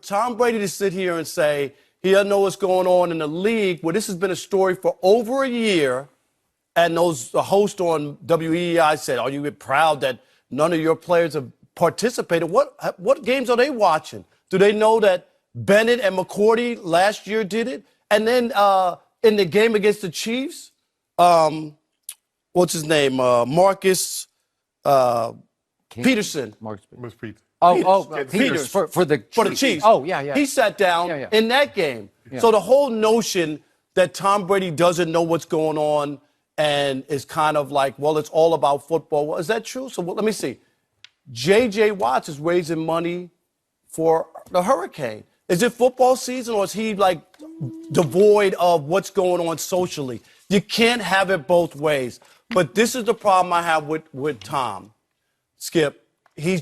Tom Brady to sit here and say he doesn't know what's going on in the league, where this has been a story for over a year, and the host on WEEI said, are you proud that none of your players have participated? What games are they watching? Do they know that Bennett and McCourty last year did it? And then in the game against the Chiefs, what's his name? Marcus Peterson. Marcus Peterson. Peters for the Chiefs. Oh, yeah. He sat down in that game. Yeah. So the whole notion that Tom Brady doesn't know what's going on and is kind of like, well, it's all about football. Well, is that true? So let me see. J.J. Watts is raising money for the Hurricane. Is it football season, or is he like devoid of what's going on socially? You can't have it both ways. But this is the problem I have with Tom, Skip. He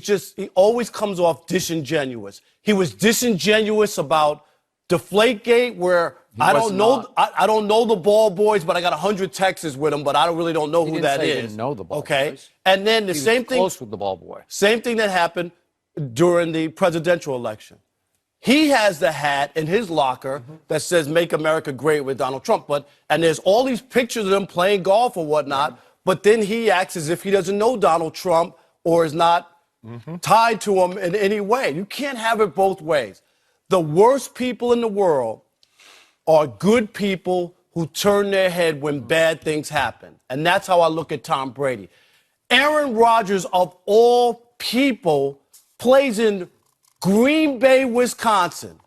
always comes off disingenuous. He was disingenuous about Deflategate, where I don't know the ball boys, but I got 100 texts with him, but I really don't know who that is. He didn't know the ball okay? boys. And then the he same was thing. Close with the ball boy. Same thing that happened during the presidential election. He has the hat in his locker that says "Make America Great" with Donald Trump, and there's all these pictures of them playing golf or whatnot. But then he acts as if he doesn't know Donald Trump or is not tied to him in any way. You can't have it both ways. The worst people in the world are good people who turn their head when bad things happen. And that's how I look at Tom Brady. Aaron Rodgers, of all people, plays in Green Bay, Wisconsin.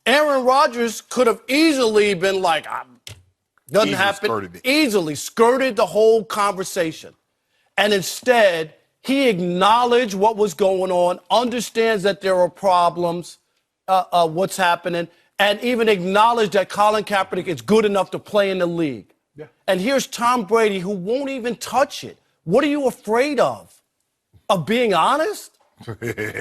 Aaron Rodgers could have easily been like, doesn't happen. Easily skirted the whole conversation. And instead, he acknowledged what was going on, understands that there are problems, what's happening, and even acknowledged that Colin Kaepernick is good enough to play in the league. Yeah. And here's Tom Brady, who won't even touch it. What are you afraid of? Of being honest?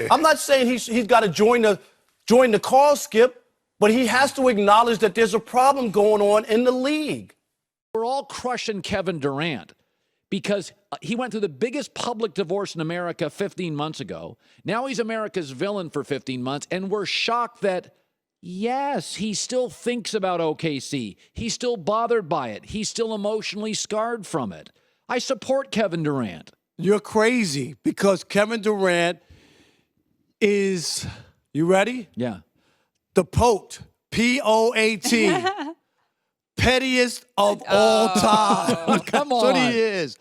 I'm not saying he's got to join the call, Skip, but he has to acknowledge that there's a problem going on in the league. We're all crushing Kevin Durant because he went through the biggest public divorce in America 15 months ago. Now he's America's villain for 15 months, and we're shocked that, yes, he still thinks about OKC. He's still bothered by it. He's still emotionally scarred from it. I support Kevin Durant. You're crazy because Kevin Durant is, you ready? Yeah. The POAT, P-O-A-T, pettiest of all time. Come on. That's what he is.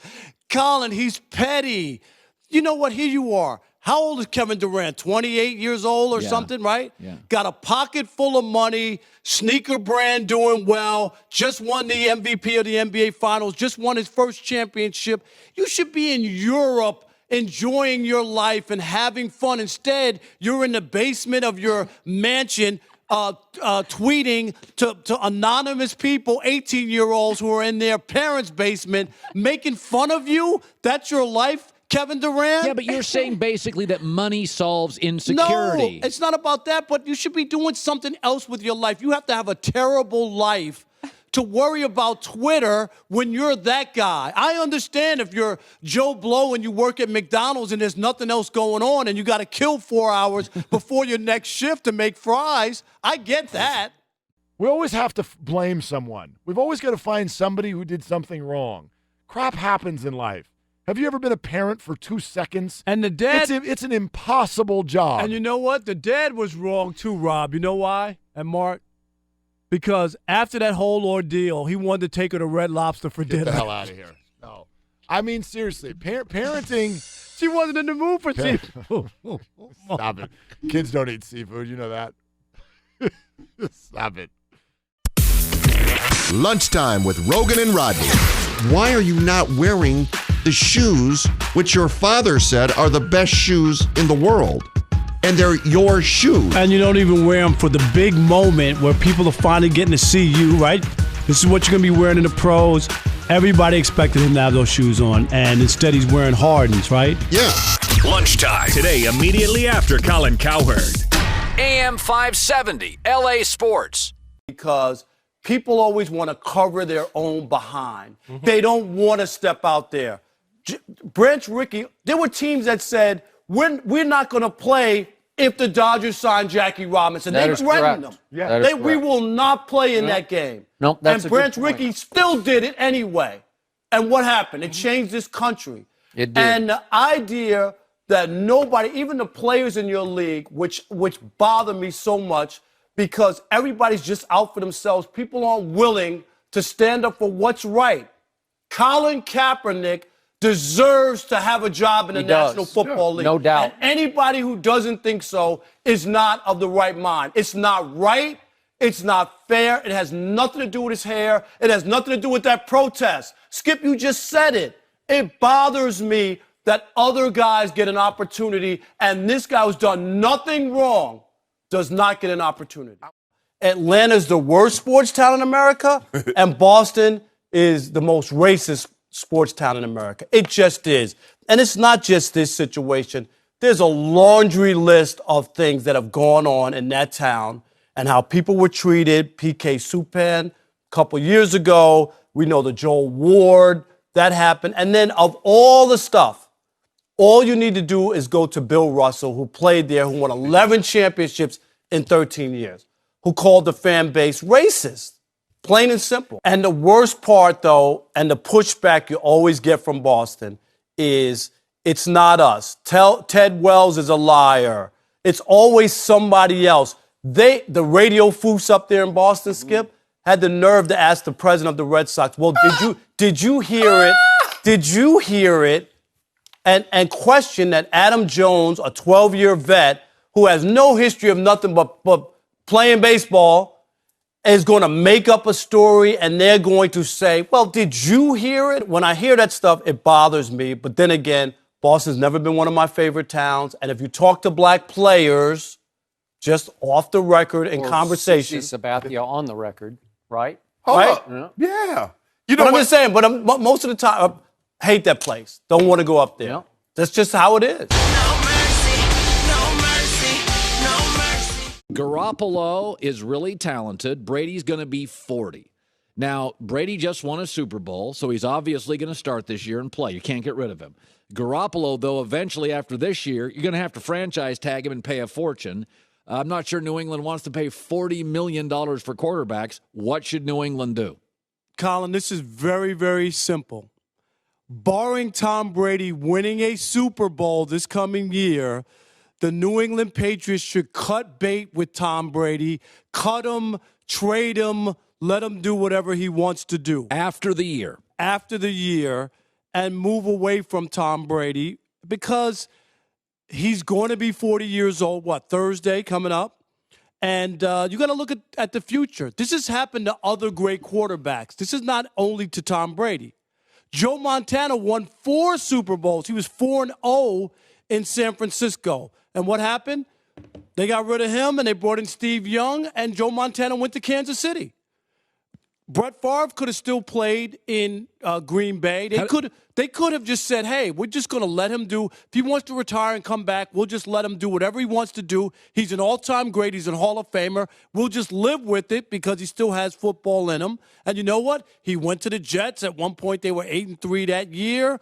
Colin, he's petty. You know what? Here you are. How old is Kevin Durant? 28 years old or something, right? Yeah. Got a pocket full of money, sneaker brand doing well, just won the MVP of the NBA Finals, just won his first championship. You should be in Europe enjoying your life and having fun. Instead, you're in the basement of your mansion tweeting to anonymous people, 18-year-olds who are in their parents' basement, making fun of you. That's your life, Kevin Durant? Yeah, but you're saying basically that money solves insecurity. No, it's not about that, but you should be doing something else with your life. You have to have a terrible life to worry about Twitter when you're that guy. I understand if you're Joe Blow and you work at McDonald's and there's nothing else going on and you got to kill 4 hours before your next shift to make fries. I get that. We always have to blame someone. We've always got to find somebody who did something wrong. Crap happens in life. Have you ever been a parent for 2 seconds? And the dad... It's an impossible job. And you know what? The dad was wrong too, Rob. You know why? And Mark? Because after that whole ordeal, he wanted to take her to Red Lobster for dinner. Get the hell out of here. No. I mean, seriously, parenting... She wasn't in the mood for seafood. Stop it. Kids don't eat seafood. You know that. Stop it. Lunchtime with Rogan and Rodney. Why are you not wearing the shoes which your father said are the best shoes in the world? And they're your shoes. And you don't even wear them for the big moment where people are finally getting to see you, right? This is what you're going to be wearing in the pros. Everybody expected him to have those shoes on, and instead he's wearing Hardens, right? Yeah. Lunchtime. Today, immediately after Colin Cowherd. AM 570, LA Sports. Because people always want to cover their own behind. They don't want to step out there. Branch Rickey, there were teams that said, we're not going to play if the Dodgers signed Jackie Robinson. That They is threatened correct. him. Yeah. That is We correct. will not play in that game. Nope, that's and a good Branch point. Rickey still did it anyway. And what happened? It changed this country. It did. And the idea that nobody, even the players in your league, which bother me so much because everybody's just out for themselves. People aren't willing to stand up for what's right. Colin Kaepernick deserves to have a job in the He does. National Football League. No doubt. And anybody who doesn't think so is not of the right mind. It's not right. It's not fair. It has nothing to do with his hair. It has nothing to do with that protest. Skip, you just said it. It bothers me that other guys get an opportunity, and this guy who's done nothing wrong does not get an opportunity. Atlanta's the worst sports town in America, and Boston is the most racist sports town in America. It just is. And it's not just this situation. There's a laundry list of things that have gone on in that town and how people were treated. PK Subban, a couple years ago, we know the Joel Ward, that happened. And then of all the stuff, all you need to do is go to Bill Russell, who played there, who won 11 championships in 13 years, who called the fan base racist, plain and simple. And the worst part, though, and the pushback you always get from Boston is it's not us. Ted Wells is a liar. It's always somebody else. The radio foofs up there in Boston, Skip, had the nerve to ask the president of the Red Sox, well, did you hear it? Did you hear it? And question that Adam Jones, a 12-year vet who has no history of nothing but playing baseball, is going to make up a story and they're going to say, well, did you hear it? When I hear that stuff, it bothers me. But then again, Boston's never been one of my favorite towns. And if you talk to black players, just off the record in conversation. Sabathia on the record, right? Right? Yeah. You know But I'm what? just saying, but most of the time, I hate that place. Don't want to go up there. Yeah. That's just how it is. Garoppolo is really talented. Brady's going to be 40. Now, Brady just won a Super Bowl, so he's obviously going to start this year and play. You can't get rid of him. Garoppolo, though, eventually after this year, you're going to have to franchise tag him and pay a fortune. I'm not sure New England wants to pay $40 million for quarterbacks. What should New England do? Colin, this is very, very simple. Barring Tom Brady winning a Super Bowl this coming year, the New England Patriots should cut bait with Tom Brady, cut him, trade him, let him do whatever he wants to do. After the year. After the year, and move away from Tom Brady because he's going to be 40 years old, Thursday coming up? And you got to look at the future. This has happened to other great quarterbacks. This is not only to Tom Brady. Joe Montana won 4 Super Bowls. He was 4-0 in San Francisco. And what happened? They got rid of him, and they brought in Steve Young, and Joe Montana went to Kansas City. Brett Favre could have still played in Green Bay. They could have just said, hey, we're just going to let him do. If he wants to retire and come back, we'll just let him do whatever he wants to do. He's an all-time great. He's a Hall of Famer. We'll just live with it because he still has football in him. And you know what? He went to the Jets. At one point, they were 8-3 that year.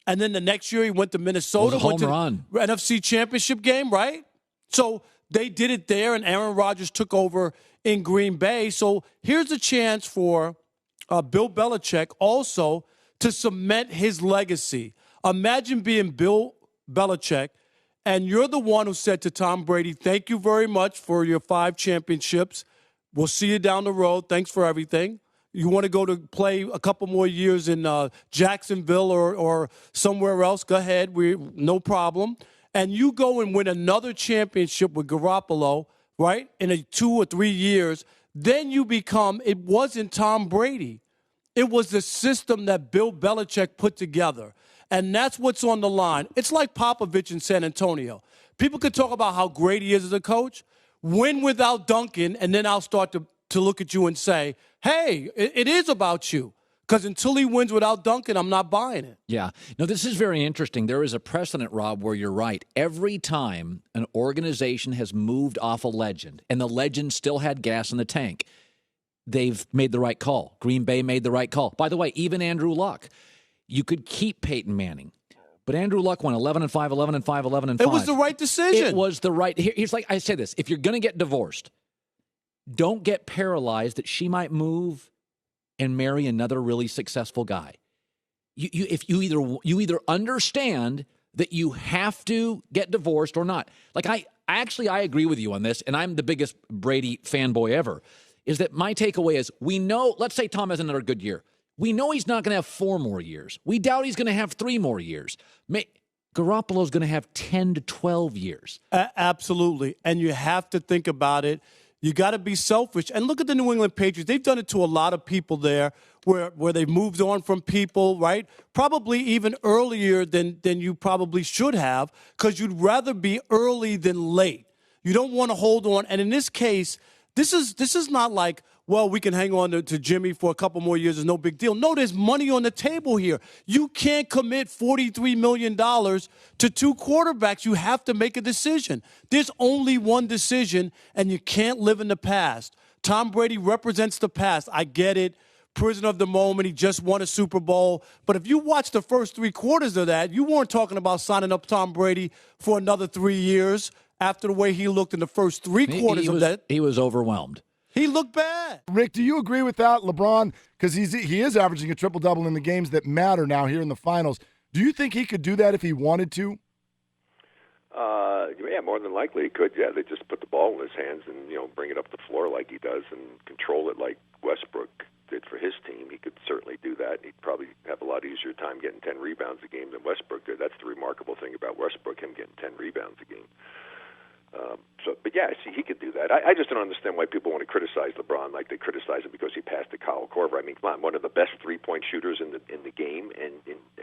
And then the next year, he went to Minnesota. It was a went to home the NFC Championship game, right? So they did it there, and Aaron Rodgers took over in Green Bay. So here's a chance for Bill Belichick also to cement his legacy. Imagine being Bill Belichick, and you're the one who said to Tom Brady, thank you very much for your 5 championships. We'll see you down the road. Thanks for everything. You want to go to play a couple more years in Jacksonville or somewhere else, go ahead. No problem. And you go and win another championship with Garoppolo, right, in 2 or 3 years, then you become, it wasn't Tom Brady. It was the system that Bill Belichick put together. And that's what's on the line. It's like Popovich in San Antonio. People could talk about how great he is as a coach. Win without Duncan, and then I'll start to look at you and say, hey, it is about you. Because until he wins without Duncan, I'm not buying it. Yeah. No, this is very interesting. There is a precedent, Rob, where you're right. Every time an organization has moved off a legend, and the legend still had gas in the tank, they've made the right call. Green Bay made the right call. By the way, even Andrew Luck. You could keep Peyton Manning. But Andrew Luck went 11-5, 11-5, 11-5. It was the right decision. It was the right. Here's like I say this: if you're going to get divorced, don't get paralyzed that she might move and marry another really successful guy. If you either understand that you have to get divorced or not. Like I agree with you on this, and I'm the biggest Brady fanboy ever. Is that my takeaway is we know. Let's say Tom has another good year. We know he's not going to have 4 more years. We doubt he's going to have 3 more years. Garoppolo's going to have 10 to 12 years. Absolutely. And you have to think about it. You got to be selfish. And look at the New England Patriots. They've done it to a lot of people there where they've moved on from people, right? Probably even earlier than you probably should have, because you'd rather be early than late. You don't want to hold on. And in this case, this is not like, well, we can hang on to Jimmy for a couple more years. It's no big deal. No, there's money on the table here. You can't commit $43 million to 2 quarterbacks. You have to make a decision. There's only one decision, and you can't live in the past. Tom Brady represents the past. I get it. Prisoner of the moment. He just won a Super Bowl. But if you watch the first 3 quarters of that, you weren't talking about signing up Tom Brady for another 3 years after the way he looked in the first 3 quarters of that. He was overwhelmed. He looked bad. Rick, do you agree with that? LeBron, because he is averaging a triple-double in the games that matter now here in the finals. Do you think he could do that if he wanted to? Yeah, more than likely he could. Yeah, they just put the ball in his hands and bring it up the floor like he does and control it like Westbrook did for his team. He could certainly do that. He'd probably have a lot easier time getting 10 rebounds a game than Westbrook did. That's the remarkable thing about Westbrook, him getting 10 rebounds a game. But yeah, see, he could do that. I just don't understand why people want to criticize LeBron like they criticize him because he passed to Kyle Korver. I mean, come on, one of the best 3-point shooters in the game, and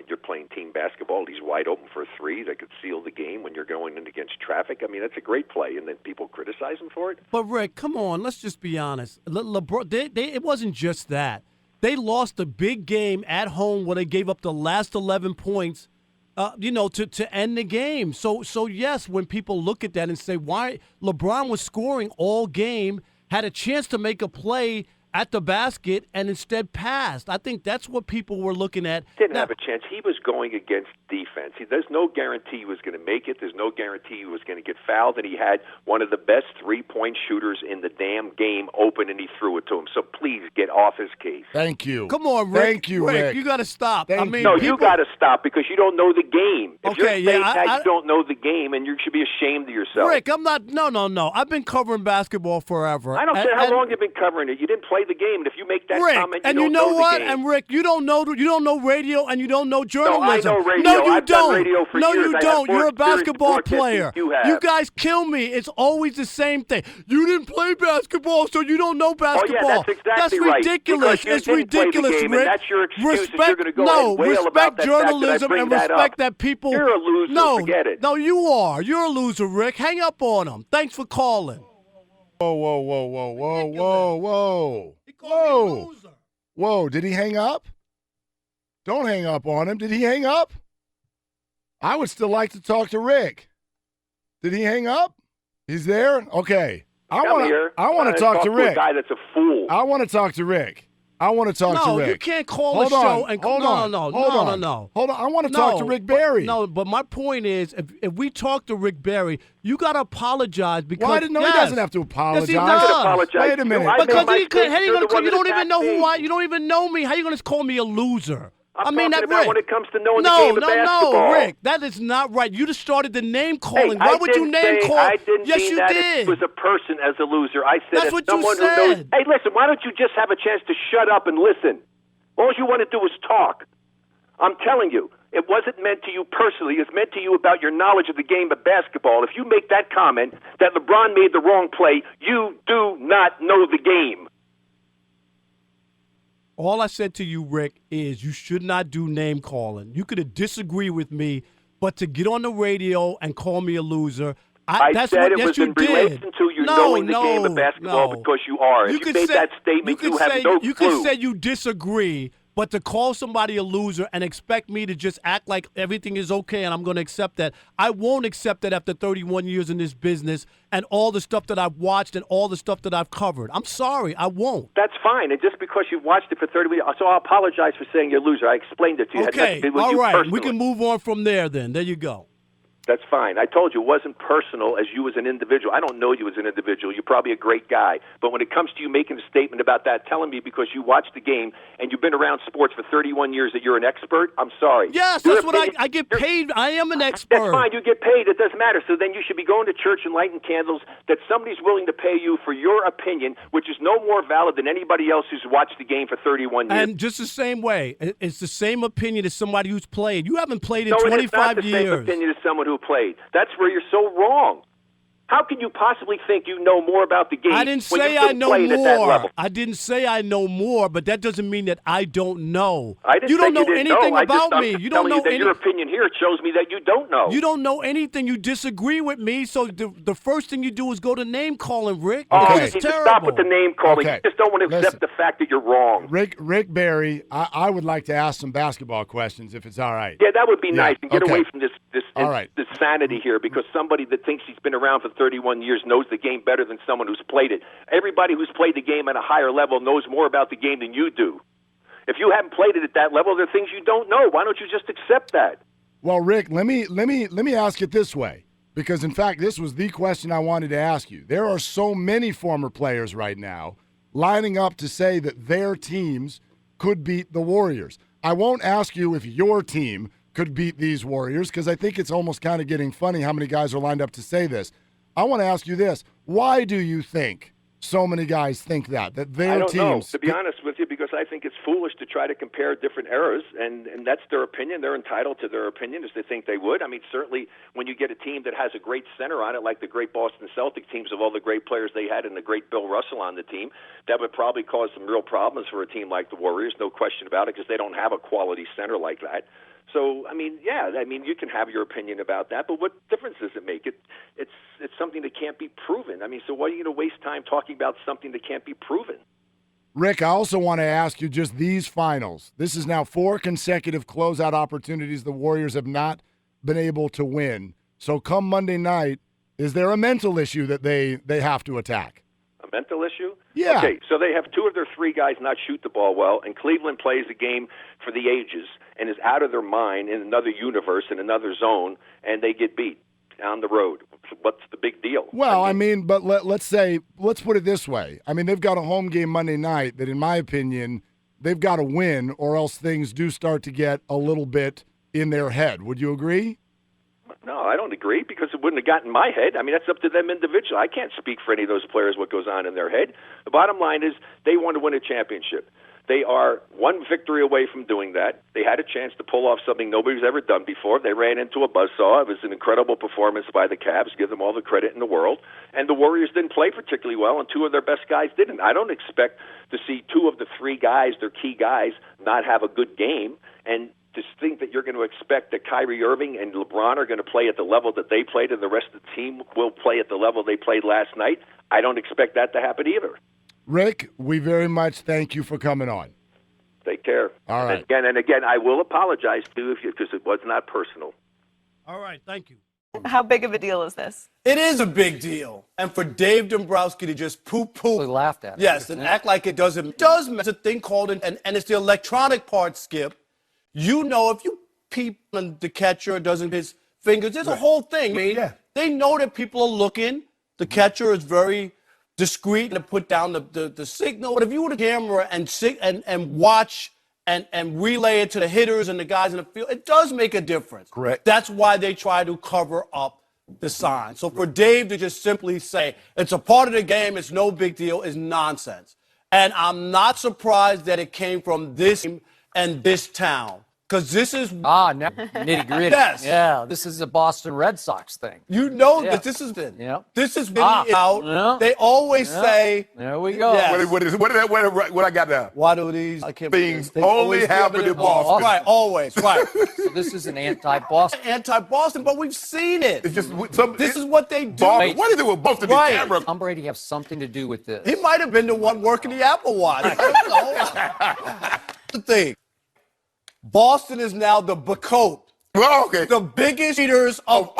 you're playing team basketball. He's wide open for a 3 that could seal the game when you're going in against traffic. I mean, that's a great play, and then people criticize him for it. But Rick, come on, let's just be honest. LeBron, it wasn't just that. They lost a big game at home where they gave up the last 11 points. To end the game. So yes, when people look at that and say, why LeBron was scoring all game, had a chance to make a play at the basket and instead passed. I think that's what people were looking at. Didn't have a chance. He was going against defense. There's no guarantee he was going to make it. There's no guarantee he was going to get fouled. And he had one of the best 3-point shooters in the damn game open, and he threw it to him. So please get off his case. Thank you. Come on, Rick. Thank you, Rick. You got to stop. You got to stop because you don't know the game. If Okay, you're saying yeah, that, you don't know the game, and you should be ashamed of yourself. Rick, I'm not. No. I've been covering basketball forever. I don't care how long you've been covering it. You didn't play the game. And if you make that Rick, comment, and you you don't know what? the game. And Rick, you don't know radio, and you don't know journalism. No, I know radio. No, you I've don't. done radio for no, years. you I don't. have You're a basketball experience player. broadcasting. You guys kill me. It's always the same thing. You didn't play basketball, so you don't know basketball. Oh, yeah, that's exactly right. Ridiculous. Because it's you didn't play the ridiculous, game, Rick. and that's your excuse, and you're going to go and wail respect about that journalism fact that I bring and that respect up. that people. You're a loser. No, forget it. No, you are. You're a loser, Rick. Hang up on him. Thanks for calling. Whoa. He called me a loser. Whoa, did he hang up? Don't hang up on him. Did he hang up? I would still like to talk to Rick. Did he hang up? He's there? Okay. I want to talk to Rick. A guy that's a fool. I want to talk to Rick. to talk to Rick. No, you can't call a show and hold on. No. Hold on. I want to talk to Rick Barry. No, but my point is, if we talk to Rick Barry, you got to apologize because. Well, I didn't know he doesn't have to apologize. Yes, he does. Apologize. Wait a minute. Because you don't even know who I. You don't even know me. How are you going to call me a loser? I'm talking about Rick. When it comes to knowing the game of basketball. No, Rick, that is not right. You just started the name calling. Why would you name call? I didn't yes, mean you that did. It was a person as a loser. I said that's as what someone you said. who knows. Hey, listen, why don't you just have a chance to shut up and listen? All you want to do is talk. I'm telling you, it wasn't meant to you personally. It's meant to you about your knowledge of the game of basketball. If you make that comment that LeBron made the wrong play, you do not know the game. All I said to you, Rick, is you should not do name calling. You could disagree with me, but to get on the radio and call me a loser, I said it was in relation to you knowing the game of basketball because you are. If you made that statement, you have no clue. You could say you disagree, But to call somebody a loser and expect me to just act like everything is okay and I'm going to accept that, I won't accept that after 31 years in this business and all the stuff that I've watched and all the stuff that I've covered. I'm sorry, I won't. That's fine. And just because you've watched it for 30 years, so I'll apologize for saying you're a loser. I explained it to you. Okay, all right. We can move on from there then. There you go. That's fine. I told you it wasn't personal as you as an individual. I don't know you as an individual. You're probably a great guy. But when it comes to you making a statement about that, telling me because you watched the game and you've been around sports for 31 years that you're an expert, I'm sorry. Yes, that's what I get paid. I am an expert. That's fine. You get paid. It doesn't matter. So then you should be going to church and lighting candles that somebody's willing to pay you for your opinion, which is no more valid than anybody else who's watched the game for 31 years. And just the same way, it's the same opinion as somebody who's played. You haven't played in no, 25 it's not the years. Same opinion as someone who played. That's where you're so wrong. How can you possibly think you know more about the game? I didn't when say you I know played at that more. level? I didn't say I know more, but that doesn't mean that I don't know. I didn't you don't say know you didn't anything know. about I'm me. just You don't telling know you that any. your opinion here shows me that you don't know. You don't know anything. You disagree with me. So the first thing you do is go to name calling, Rick. Oh, because you it's need to terrible. stop with the name calling. Okay. You just don't want to accept the fact that you're wrong. Rick Barry, I would like to ask some basketball questions if it's all right. Yeah, that would be nice. And get okay. away from this All right. this sanity here, because somebody that thinks he's been around for 31 years knows the game better than someone who's played it. Everybody who's played the game at a higher level knows more about the game than you do. If you haven't played it at that level, there are things you don't know. Why don't you just accept that? Well, Rick, let me ask it this way, because in fact, this was the question I wanted to ask you. There are so many former players right now lining up to say that their teams could beat the Warriors. I won't ask you if your team could beat these Warriors, because I think it's almost kind of getting funny how many guys are lined up to say this. I want to ask you this. Why do you think so many guys think that their I don't teams know, to be honest with you, because I think it's foolish to try to compare different eras, and that's their opinion. They're entitled to their opinion as they think they would. I mean, certainly when you get a team that has a great center on it, like the great Boston Celtic teams of all the great players they had and the great Bill Russell on the team, that would probably cause some real problems for a team like the Warriors, no question about it, because they don't have a quality center like that. So, I mean, yeah, you can have your opinion about that, but what difference does it make? It's something that can't be proven. I mean, so why are you going to waste time talking about something that can't be proven? Rick, I also want to ask you just these finals. This is now 4 consecutive closeout opportunities the Warriors have not been able to win. So come Monday night, is there a mental issue that they have to attack? A mental issue? Yeah. Okay, so they have 2 of their 3 guys not shoot the ball well, and Cleveland plays a game for the ages and is out of their mind in another universe, in another zone, and they get beat on the road. What's the big deal? Well, but let's put it this way. I mean, they've got a home game Monday night that, in my opinion, they've got to win, or else things do start to get a little bit in their head. Would you agree? No, I don't agree, because it wouldn't have gotten in my head. I mean, that's up to them individually. I can't speak for any of those players what goes on in their head. The bottom line is they want to win a championship. They are 1 victory away from doing that. They had a chance to pull off something nobody's ever done before. They ran into a buzzsaw. It was an incredible performance by the Cavs. Give them all the credit in the world. And the Warriors didn't play particularly well, and 2 of their best guys didn't. I don't expect to see 2 of the 3 guys, their key guys, not have a good game. And to think that you're going to expect that Kyrie Irving and LeBron are going to play at the level that they played and the rest of the team will play at the level they played last night, I don't expect that to happen either. Rick, we very much thank you for coming on. Take care. All right. And again, I will apologize to you because it was not personal. All right, thank you. How big of a deal is this? It is a big deal. And for Dave Dombrowski to just poo-poo. We laughed at it. Yes, and act like it doesn't. It does. There's a thing called, and it's the electronic part, Skip. You know, if you peep and the catcher doesn't hit his fingers, there's a whole thing. I mean, they know that people are looking. The catcher is very discreet to put down the signal. But if you were the camera and watch and relay it to the hitters and the guys in the field, it does make a difference. Correct. That's why they try to cover up the sign. So for Dave to just simply say it's a part of the game, it's no big deal, is nonsense. And I'm not surprised that it came from this team and this town. Because this is nitty gritty. Yes. Yeah, this is a Boston Red Sox thing. You know that this has been. Yeah. This has been out. Yeah. They always say. There we go. Yes. What I got now? Why do these Things only happen in Boston. Right, always, right. So this is an anti-Boston. Anti-Boston, but we've seen it. It's just this is what they do. What do you do with Boston? Right. Tom Brady have something to do with this. He might have been the one working the Apple Watch. I don't know. The thing. Boston is now the Bacote, Well, okay. the biggest eaters of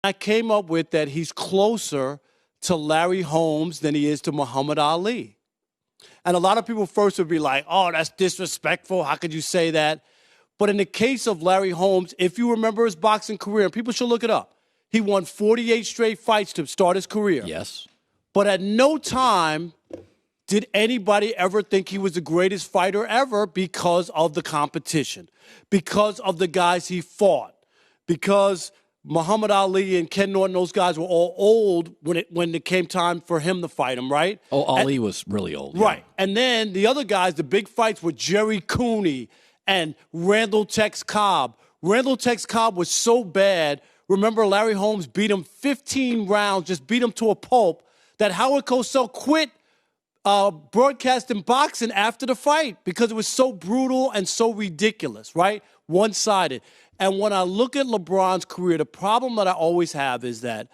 I came up with that he's closer to Larry Holmes than he is to Muhammad Ali. And a lot of people first would be like, oh, that's disrespectful. How could you say that? But in the case of Larry Holmes, if you remember his boxing career, and people should look it up, he won 48 straight fights to start his career. Yes. But at no time did anybody ever think he was the greatest fighter ever because of the competition, because of the guys he fought, because Muhammad Ali and Ken Norton, those guys were all old when it came time for him to fight him, right? Oh, Ali was really old. Right. And then the other guys, the big fights were Jerry Cooney and Randall Tex Cobb. Randall Tex Cobb was so bad. Remember, Larry Holmes beat him 15 rounds, just beat him to a pulp, that Howard Cosell quit broadcasting boxing after the fight because it was so brutal and so ridiculous, right? One-sided. And when I look at LeBron's career, the problem that I always have is that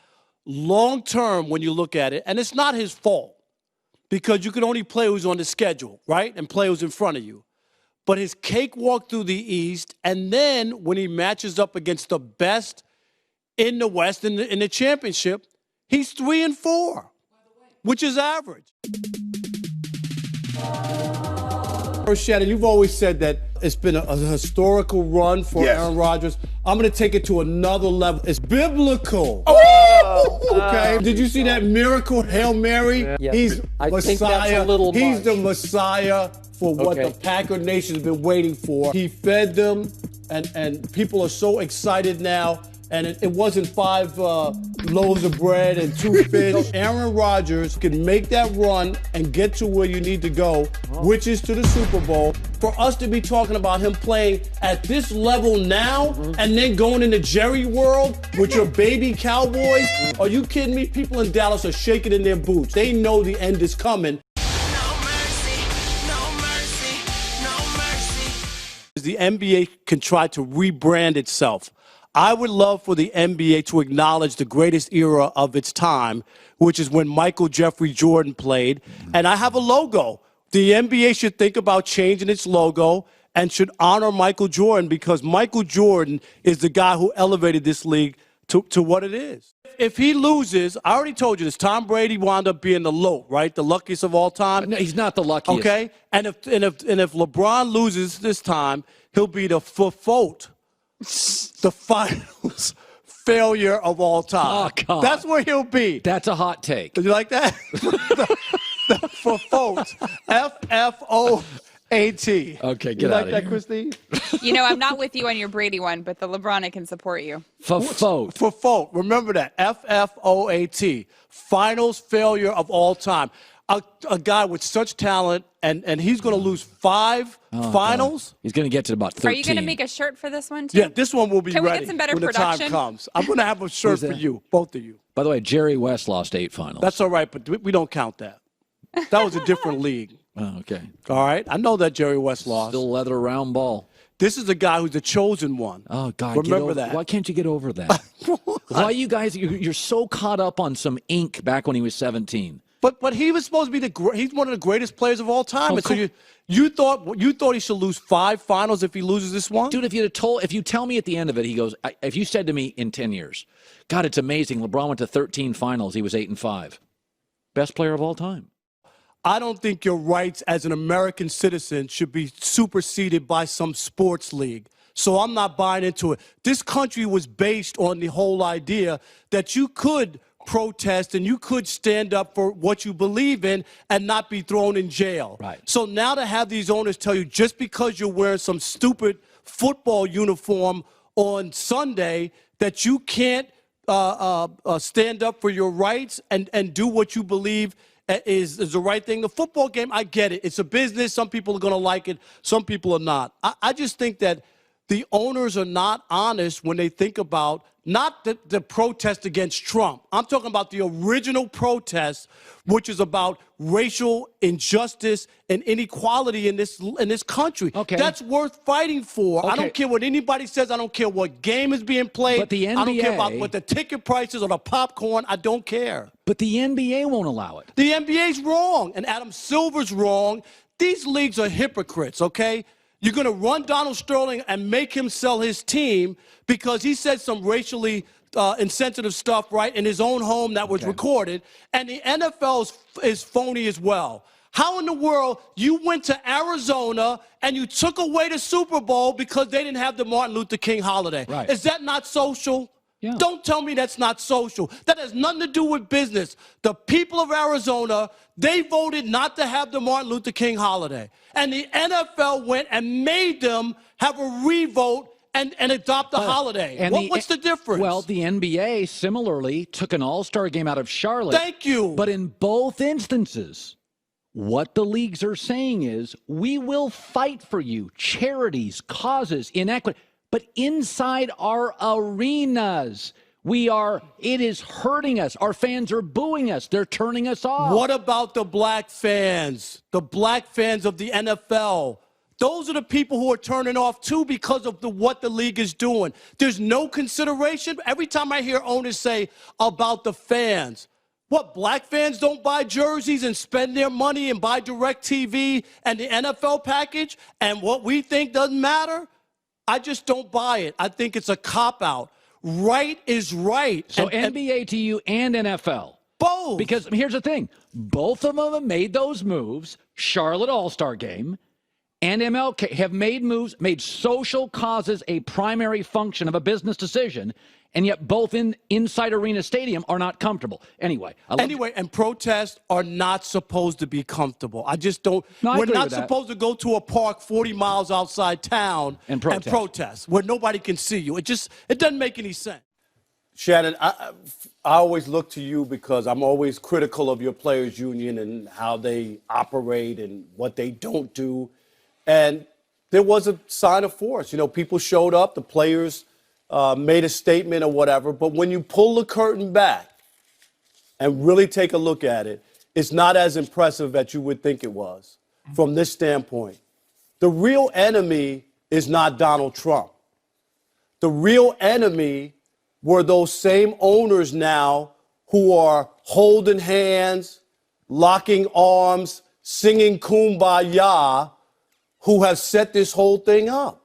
long-term, when you look at it, and it's not his fault because you can only play who's on the schedule, right, and play who's in front of you. But his cakewalk through the East, and then when he matches up against the best in the West in the championship, he's 3-4, which is average. Shannon, you've always said that it's been a historical run for Aaron Rodgers. I'm going to take it to another level. It's biblical. Okay. Did you see that miracle Hail Mary? Yeah. He's I Messiah. think that's a little He's much. the Messiah for what the Packer Nation has been waiting for. He fed them, and people are so excited now. And it wasn't 5 loaves of bread and 2 fish. Aaron Rodgers can make that run and get to where you need to go, which is to the Super Bowl. For us to be talking about him playing at this level now and then going into Jerry world with your baby Cowboys, are you kidding me? People in Dallas are shaking in their boots. They know the end is coming. The NBA can try to rebrand itself. I would love for the NBA to acknowledge the greatest era of its time, which is when Michael Jeffrey Jordan played. And I have a logo. The NBA should think about changing its logo and should honor Michael Jordan because Michael Jordan is the guy who elevated this league to what it is. If he loses, I already told you this, Tom Brady wound up being the LOAT, right? The luckiest of all time. No, he's not the luckiest. Okay? And if LeBron loses this time, he'll be the FOFOT. The finals failure of all time. Oh, God. That's where he'll be. That's a hot take. Did you like that? the FOFOT. FFOAT. Okay, You get like out of that, here. Christine? You know, I'm not with you on your Brady one, but the LeBron, I can support you. FOFOT. FOFOT. Remember that. FFOAT. Finals failure of all time. A guy with such talent, and he's going to lose 5 finals. God. He's going to get to about 13. Are you going to make a shirt for this one, too? Yeah, this one will be Can we ready get some better when the production? time comes. I'm going to have a shirt for you, both of you. By the way, Jerry West lost 8 finals. That's all right, but we don't count that. That was a different league. Oh, okay. All right? I know that Jerry West lost. Still leather round ball. This is a guy who's the chosen one. Oh, God. Remember that. Why can't you get over that? Why you guys, you're so caught up on some ink back when he was 17. But he was supposed to be he's one of the greatest players of all time. And so you thought he should lose 5 finals if he loses this one? Dude, if you tell me at the end of it, he goes, if you said to me in 10 years, God, it's amazing. LeBron went to 13 finals. He was 8-5. Best player of all time. I don't think your rights as an American citizen should be superseded by some sports league. So I'm not buying into it. This country was based on the whole idea that you could protest and you could stand up for what you believe in and not be thrown in jail. Right. So now to have these owners tell you just because you're wearing some stupid football uniform on Sunday that you can't stand up for your rights and do what you believe is the right thing. The football game, I get it. It's a business. Some people are going to like it. Some people are not. I just think that the owners are not honest when they think about not the protest against Trump. I'm talking about the original protest, which is about racial injustice and inequality in this country. Okay. That's worth fighting for. I Okay. don't care what anybody says. I don't care what game is being played. But the I don't care about NBA what the ticket prices or the popcorn. I don't care. But the NBA won't allow it. The NBA's wrong, and Adam Silver's wrong. These leagues are hypocrites, okay? You're going to run Donald Sterling and make him sell his team because he said some racially insensitive stuff, right, in his own home that was recorded, and the NFL is phony as well. How in the world you went to Arizona and you took away the Super Bowl because they didn't have the Martin Luther King holiday? Right. Is that not social? Yeah. Don't tell me that's not social. That has nothing to do with business. The people of Arizona, they voted not to have the Martin Luther King holiday. And the NFL went and made them have a revote and adopt the holiday. And What's the difference? Well, the NBA similarly took an all-star game out of Charlotte. Thank you. But in both instances, what the leagues are saying is, we will fight for you, charities, causes, inequity. But inside our arenas, it is hurting us. Our fans are booing us. They're turning us off. What about the black fans? The black fans of the NFL? Those are the people who are turning off, too, because of what the league is doing. There's no consideration. Every time I hear owners say about the fans, what, black fans don't buy jerseys and spend their money and buy DirecTV and the NFL package, and what we think doesn't matter? I just don't buy it. I think it's a cop-out. Right is right. So NBA to you and NFL. Both. Because here's the thing. Both of them have made those moves. Charlotte All-Star Game and MLK have made moves, made social causes a primary function of a business decision, and yet both inside Arena Stadium are not comfortable. Anyway, and protests are not supposed to be comfortable. I just don't. No, I we're agree not with that. supposed to go to a park 40 miles outside town and protest where nobody can see you. It doesn't make any sense. Shannon, I always look to you because I'm always critical of your players' union and how they operate and what they don't do. And there was a sign of force. You know, people showed up, the players made a statement or whatever. But when you pull the curtain back and really take a look at it, it's not as impressive as you would think it was from this standpoint. The real enemy is not Donald Trump. The real enemy were those same owners now who are holding hands, locking arms, singing Kumbaya, who have set this whole thing up.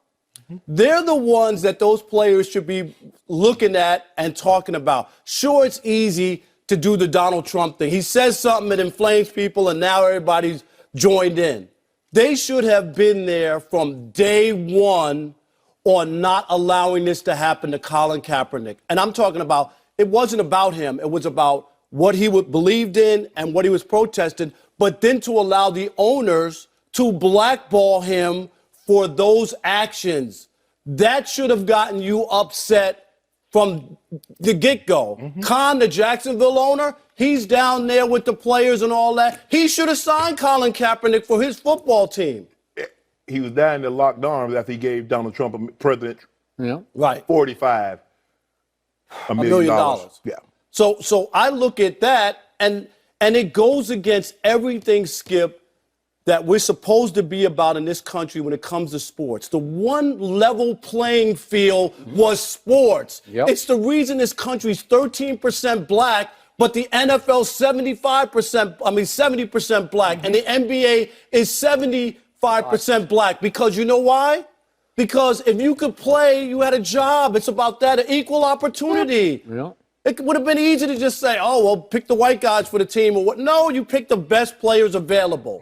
They're the ones that those players should be looking at and talking about. Sure, it's easy to do the Donald Trump thing. He says something that inflames people, and now everybody's joined in. They should have been there from day one on not allowing this to happen to Colin Kaepernick. And I'm talking about, it wasn't about him. It was about what he believed in and what he was protesting, but then to allow the owners to blackball him for those actions. That should have gotten you upset from the get-go. Khan, the Jacksonville owner, he's down there with the players and all that. He should have signed Colin Kaepernick for his football team. He was down there locked arms after he gave Donald Trump a president. Yeah. Right. $45 million. Yeah. So I look at that, and it goes against everything, Skip, that we're supposed to be about in this country when it comes to sports. The one level playing field was sports. Yep. It's the reason this country's 13% black, but the NFL 70% black, and the NBA is 75% black. Because you know why? Because if you could play, you had a job. It's about that, an equal opportunity. Yeah. It would have been easy to just say, oh, well, pick the white guys for the team or what. No, you pick the best players available.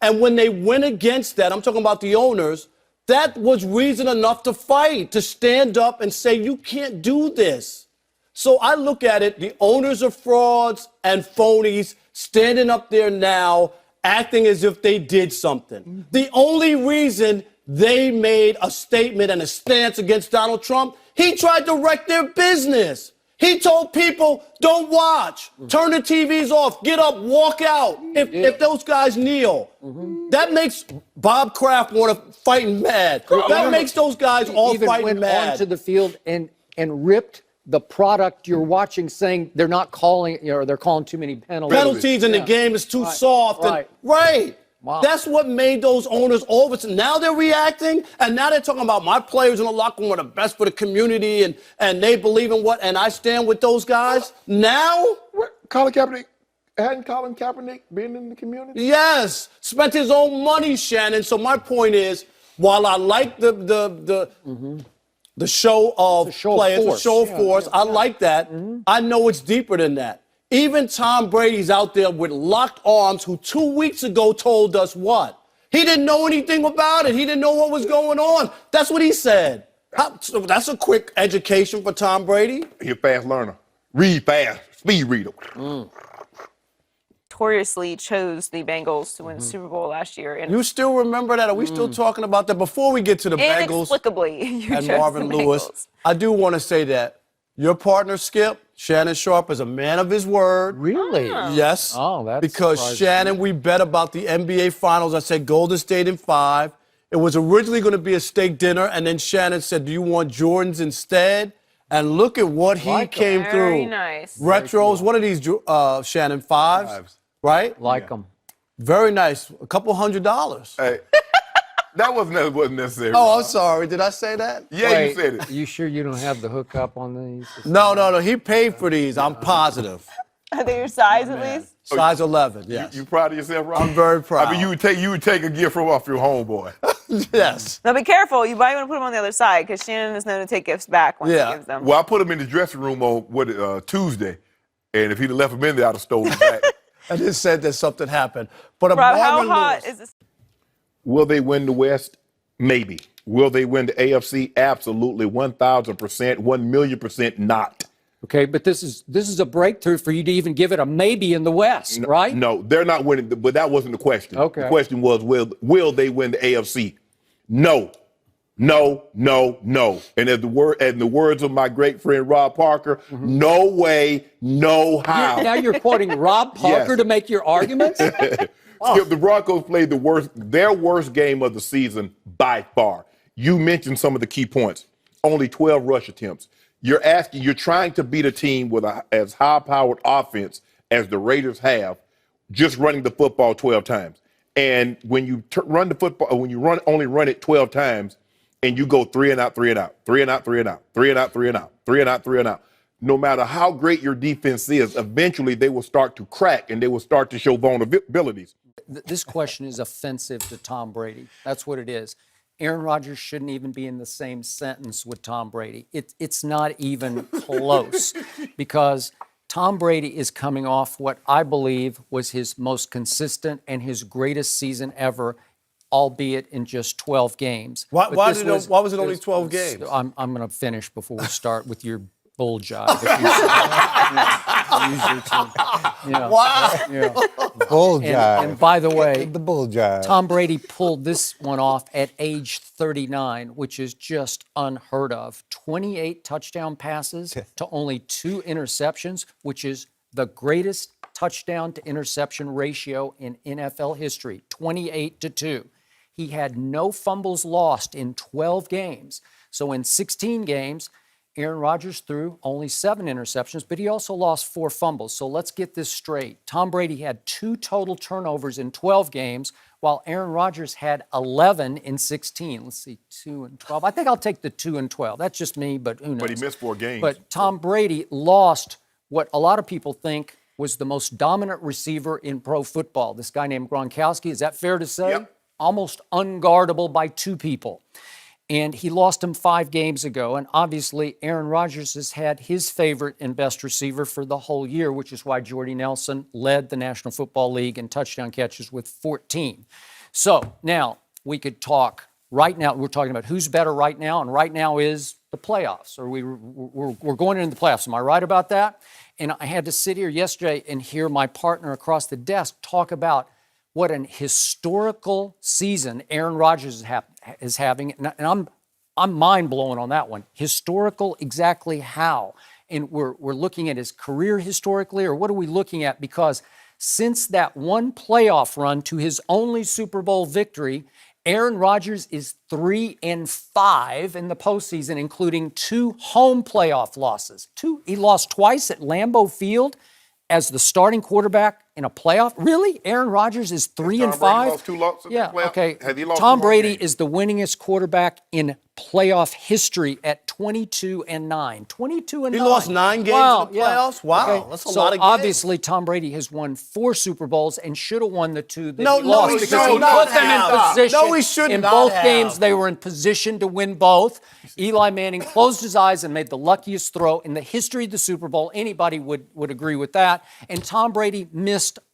And when they went against that, I'm talking about the owners, that was reason enough to fight, to stand up and say, you can't do this. So I look at it, the owners are frauds and phonies standing up there now, acting as if they did something. The only reason they made a statement and a stance against Donald Trump, he tried to wreck their business. He told people, don't watch, turn the TVs off, get up, walk out. If those guys kneel, that makes Bob Kraft want to fight mad. That makes those guys all even fighting went mad. onto the field and ripped the product you're watching, saying they're not calling, they're calling too many penalties. Penalties in the game is too soft. Right. Wow. That's what made those owners all of a sudden. Now they're reacting, and now they're talking about my players in the locker room are the best for the community, and they believe in what, and I stand with those guys. Now? Hadn't Colin Kaepernick been in the community? Yes. Spent his own money, Shannon. So my point is, while I like the show of players, the show of force, I like that. I know it's deeper than that. Even Tom Brady's out there with locked arms, who 2 weeks ago told us what? He didn't know anything about it. He didn't know what was going on. That's what he said. So that's a quick education for Tom Brady. He's a fast learner. Read fast. Speed reader. Notoriously chose the Bengals to win the Super Bowl last year. And You still remember that? Are we still talking about that? Before we get to the Bengals inexplicably, you and chose Marvin the Lewis, Bengals. I do want to say that your partner, Skip, Shannon Sharp, is a man of his word. Really? Yes. Oh, that's because surprising. Shannon, we bet about the NBA Finals. I said Golden State in 5. It was originally going to be a steak dinner, and then Shannon said, "Do you want Jordans instead?" And look at what he came through. Very nice. Retros. What are these, Shannon? Fives? Right? Like them. Very nice. A couple $100. Hey, that wasn't necessary. Oh, I'm sorry. Did I say that? Yeah, Wait, you said it. You sure you don't have the hookup on these? No. He paid for these. I'm positive. Are they your size at least? Size 11, yes. You proud of yourself, Rob? I'm very proud. I mean, you would take a gift from off your homeboy. Yes. Now be careful. You might want to put them on the other side because Shannon is known to take gifts back once he gives them. Well, I put him in the dressing room on Tuesday, and if he'd have left him in there, I'd have stolen him back. I just said that something happened. But Rob, how Marvin hot Lewis, is this? Will they win the West? Maybe. Will they win the AFC? Absolutely, 1,000%, 1,000,000% not. Okay, but this is a breakthrough for you to even give it a maybe in the West, right? No, they're not winning, but that wasn't the question. Okay. The question was, will they win the AFC? No. No. And in the words of my great friend Rob Parker, no way, no how. Now you're quoting Rob Parker Yes. to make your arguments? Skip, the Broncos played their worst game of the season by far. You mentioned some of the key points. Only 12 rush attempts. You're trying to beat a team with as high-powered offense as the Raiders have, just running the football 12 times. And when you run the football, when you only run it 12 times, and you go 3 and out, 3 and out, 3 and out, 3 and out, 3 and out, 3 and out, 3 and out, 3 and out. No matter how great your defense is, eventually they will start to crack and they will start to show vulnerabilities. This question is offensive to Tom Brady. That's what it is. Aaron Rodgers shouldn't even be in the same sentence with Tom Brady. It's not even close because Tom Brady is coming off what I believe was his most consistent and his greatest season ever, albeit in just 12 games. why was it only 12 games? I'm going to finish before we start with your bull jive. Wow. Bull jive. And by the way, the bull jive. Tom Brady pulled this one off at age 39, which is just unheard of. 28 touchdown passes to only 2 interceptions, which is the greatest touchdown to interception ratio in NFL history, 28-2. He had no fumbles lost in 12 games. So in 16 games, Aaron Rodgers threw only 7 interceptions, but he also lost 4 fumbles. So let's get this straight. Tom Brady had 2 total turnovers in 12 games, while Aaron Rodgers had 11 in 16. Let's see, 2 and 12. I think I'll take the 2 and 12. That's just me, but who knows? But he missed 4 games. But Tom Brady lost what a lot of people think was the most dominant receiver in pro football. This guy named Gronkowski. Is that fair to say? Yep. Almost unguardable by 2 people. And he lost him 5 games ago. And obviously, Aaron Rodgers has had his favorite and best receiver for the whole year, which is why Jordy Nelson led the National Football League in touchdown catches with 14. So now we could talk right now. We're talking about who's better right now. And right now is the playoffs. Or we're going into the playoffs. Am I right about that? And I had to sit here yesterday and hear my partner across the desk talk about what an historical season Aaron Rodgers is having. And I'm mind blown on that one. Historical, exactly how? and we're looking at his career historically, or what are we looking at? Because since that one playoff run to his only Super Bowl victory, Aaron Rodgers is 3-5 in the postseason, including 2 home playoff losses. He lost twice at Lambeau Field as the starting quarterback in a playoff. Really? Aaron Rodgers is 3-5? Lost 2 losses in the Yeah, playoff? okay. Has he lost Tom 2 more Brady games? is the winningest quarterback in playoff history at 22-9. 22-9. He lost 9 games Wow, in the playoffs? Wow, that's a lot of games. Obviously, Tom Brady has won 4 Super Bowls and should have won the 2 that No, he no, lost he because should he not put them have. in position. No, he should in not both have. games, they were in position to win both. Eli Manning closed his eyes and made the luckiest throw in the history of the Super Bowl. Anybody would agree with that. And Tom Brady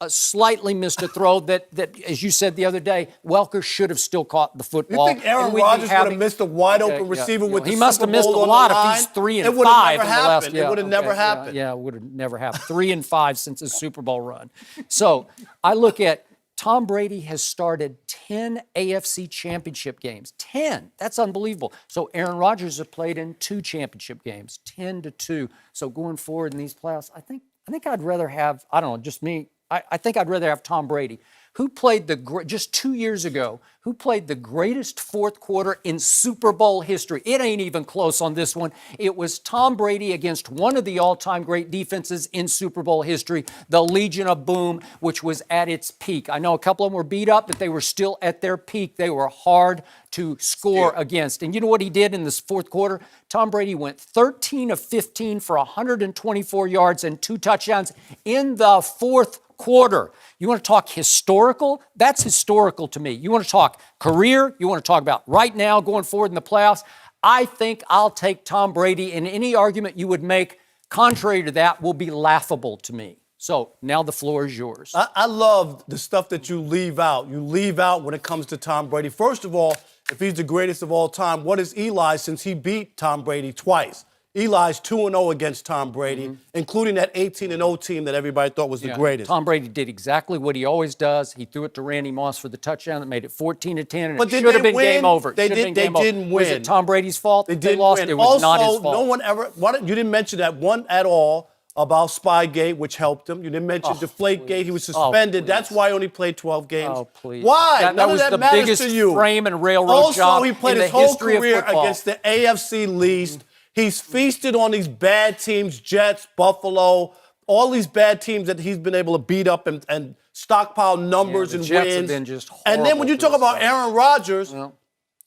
slightly missed a throw that, as you said the other day, Welker should have still caught the football. You think Aaron Rodgers would have missed a wide open receiver with the He must Super have missed a Bowl on lot the if line? he's 3-5 It would have in never the last. happened. It would have never happened. Yeah, it would have never happened. 3-5 since his Super Bowl run. So I look at Tom Brady has started 10 AFC championship games. 10. That's unbelievable. So Aaron Rodgers has played in 2 championship games, 10-2. So going forward in these playoffs, I think I'd rather have, I don't know, just me. I think I'd rather have Tom Brady, who played just 2 years ago, who played the greatest fourth quarter in Super Bowl history. It ain't even close on this one. It was Tom Brady against one of the all-time great defenses in Super Bowl history, the Legion of Boom, which was at its peak. I know a couple of them were beat up, but they were still at their peak. They were hard to score against. And you know what he did in this fourth quarter? Tom Brady went 13 of 15 for 124 yards and 2 touchdowns in the fourth quarter. You want to talk historical? That's historical to me. You want to talk career? You want to talk about right now going forward in the playoffs? I think I'll take Tom Brady, and any argument you would make contrary to that will be laughable to me. So now the floor is yours. I love the stuff that you leave out. You leave out when it comes to Tom Brady. First of all, if he's the greatest of all time, what is Eli since he beat Tom Brady twice? Eli's 2-0 against Tom Brady, including that 18-0 team that everybody thought was the greatest. Tom Brady did exactly what he always does. He threw it to Randy Moss for the touchdown that made it 14-10, and But it should have been game over. They didn't win. Was it Tom Brady's fault? They didn't lost. win. It was also, not his fault. no one ever. You didn't mention that one at all about Spygate, which helped him. You didn't mention Deflategate. He was suspended. That's why he only played 12 games. Oh, please. Why? That None was of that the matters biggest to you. frame and railroad also, job he played in his the whole history of career football. against the AFC least. He's feasted on these bad teams, Jets, Buffalo, all these bad teams that he's been able to beat up and stockpile numbers the and Jets wins. have been just and then when you talk about Aaron Rodgers,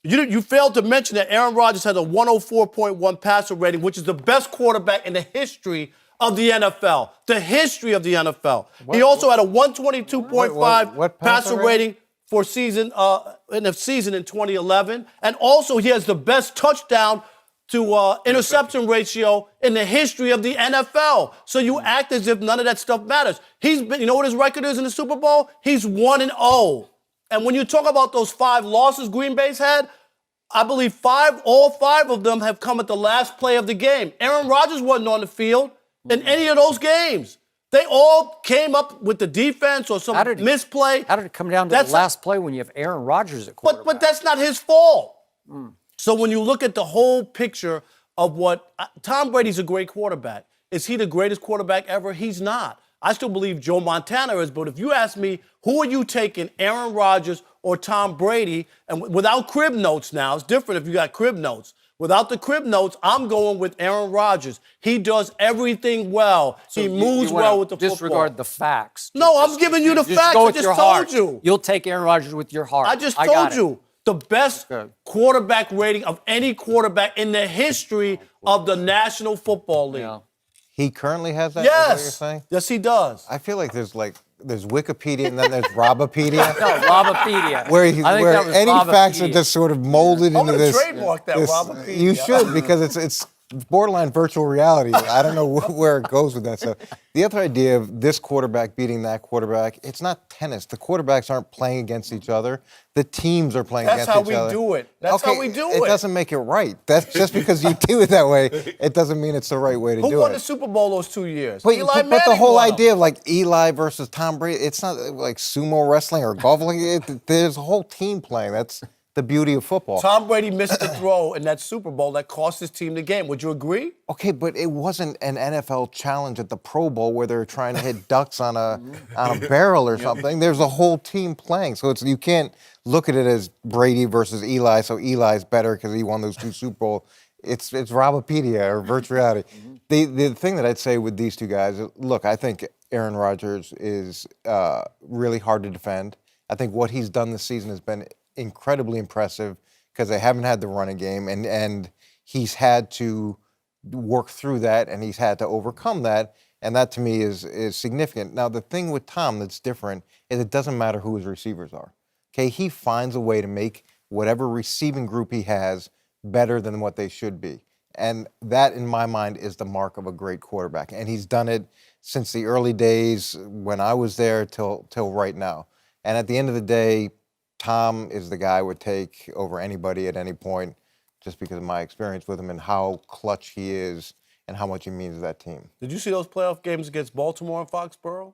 you failed to mention that Aaron Rodgers has a 104.1 passer rating, which is the best quarterback in the history of the NFL. The history of the NFL. He also had a 122.5 passer rating for season in the season in 2011, and also he has the best touchdown to interception ratio in the history of the NFL. So you act as if none of that stuff matters. He's been, you know what his record is in the Super Bowl? He's 1-0. And when you talk about those 5 losses Green Bay's had, I believe all 5 of them have come at the last play of the game. Aaron Rodgers wasn't on the field in any of those games. They all came up with the defense or some misplay. How did it come down to the last play when you have Aaron Rodgers at quarterback? But that's not his fault. So when you look at the whole picture of what Tom Brady's a great quarterback. Is he the greatest quarterback ever? He's not. I still believe Joe Montana is, but if you ask me, who are you taking, Aaron Rodgers or Tom Brady? And without crib notes now, it's different if you got crib notes. Without the crib notes, I'm going with Aaron Rodgers. He does everything well. So he moves well with the football. Disregard the facts. No, I'm giving you the facts. Go I with just your told heart. you. You'll take Aaron Rodgers with your heart. I just told you. The best quarterback rating of any quarterback in the history of the National Football League. Yeah. He currently has that? Yes. Is that what you're saying? Yes, he does. I feel like there's Wikipedia and then there's Robopedia. No, Robopedia. Where that was any facts are Robopedia. just sort of molded into this. Trademark that, Robopedia. You should, because it's borderline virtual reality. I don't know where it goes with that stuff. The other idea of this quarterback beating that quarterback, it's not tennis. The quarterbacks aren't playing against each other. The teams are playing against each other. That's how we do it. That's how we do it. It doesn't make it right. That's just because you do it that way, it doesn't mean it's the right way to do it. Who won the Super Bowl those 2 years? But, Eli but the Manning whole won. idea of like Eli versus Tom Brady, it's not like sumo wrestling or golf. There's a whole team playing. That's the beauty of football. Tom Brady missed the throw in that Super Bowl that cost his team the game. Would you agree? Okay, but it wasn't an NFL challenge at the Pro Bowl where they're trying to hit ducks on a barrel or something. There's a whole team playing, so you can't look at it as Brady versus Eli. So Eli's better because he won those 2 Super Bowl. It's Robopedia or virtual reality. The thing that I'd say with these two guys, look, I think Aaron Rodgers is really hard to defend. I think what he's done this season has been incredibly impressive because they haven't had the running game, and he's had to work through that, and he's had to overcome that, and that to me is significant. Now, the thing with Tom that's different is it doesn't matter who his receivers are. Okay, he finds a way to make whatever receiving group he has better than what they should be. And that, in my mind, is the mark of a great quarterback. And he's done it since the early days when I was there till right now. And at the end of the day, Tom is the guy I would take over anybody at any point just because of my experience with him and how clutch he is and how much he means to that team. Did you see those playoff games against Baltimore and Foxborough?